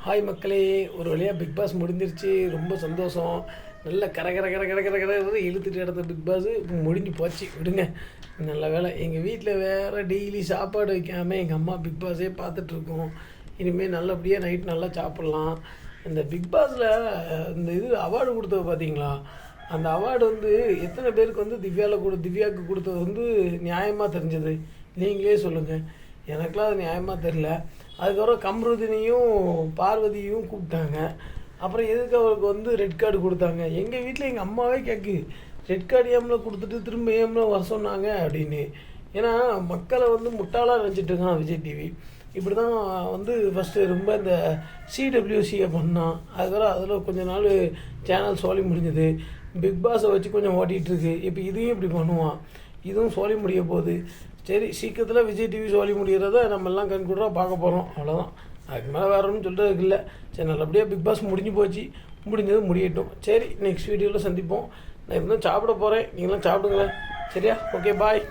Hi மக்களே, ஒரு வழியாக பிக் பாஸ் முடிஞ்சிருச்சு. ரொம்ப சந்தோஷம். நல்ல கர கர கர கர கர கர இழுத்துட்டு கிடந்த பிக் பாஸ் முடிஞ்சு போச்சு. விடுங்க, நல்ல வேலை. எங்கள் வீட்டில் வேறு டெய்லி சாப்பாடு வைக்காமல் எங்கள் அம்மா பிக் பாஸே பார்த்துட்ருக்கோம். இனிமேல் நல்லபடியாக நைட் நல்லா சாப்பிட்லாம். இந்த பிக் பாஸில் இந்த அவார்டு கொடுத்தது பார்த்தீங்களா? அந்த அவார்டு எத்தனை பேருக்கு திவ்யாவுக்கு கொடுத்தது நியாயமாக தெரிஞ்சது? நீங்களே சொல்லுங்கள். எனக்கெலாம் அது நியாயமாக தெரில. அதுக்கப்புறம் கம்ருதினியும் பார்வதியும் கூப்பிட்டாங்க. அப்புறம் எதுக்கு அவருக்கு ரெட் கார்டு கொடுத்தாங்க? எங்கள் வீட்டில் எங்கள் அம்மாவே கேட்கு, ரெட் கார்டு ஏம்ல கொடுத்துட்டு திரும்ப ஏம்ல வர சொன்னாங்க அப்படின்னு. ஏன்னா மக்களை முட்டாளாக நினச்சிட்டு இருக்கான் விஜய் டிவி. இப்படி தான் ஃபஸ்ட்டு ரொம்ப இந்த சிடபிள்யூசியை பண்ணான். அதுக்கப்புறம் அதில் கொஞ்ச நாள் சேனல் சோழி முடிஞ்சது. பிக் பாஸை வச்சு கொஞ்சம் ஓட்டிகிட்ருக்கு. இப்போ இதையும் இப்படி பண்ணுவான். இதுவும் சோழி முடிய போகுது. சரி, சீக்கிரத்தில் விஜய் டிவி சோழி முடிகிறத நம்ம எல்லாம் கண்கூடாக பார்க்க போகிறோம். அவ்வளோதான். அதுக்கு மேலே வேறு ஒன்றும் சொல்கிறதுக்கு இல்லை. சரி, நல்லபடியாக பிக் பாஸ் முடிஞ்சு போச்சு. முடிஞ்சது முடியட்டும். சரி, நெக்ஸ்ட் வீடியோவில் சந்திப்போம். நான் இப்போ தான் சாப்பிட போகிறேன். நீங்களாம் சாப்பிடுங்களேன். சரியா? ஓகே, பாய்.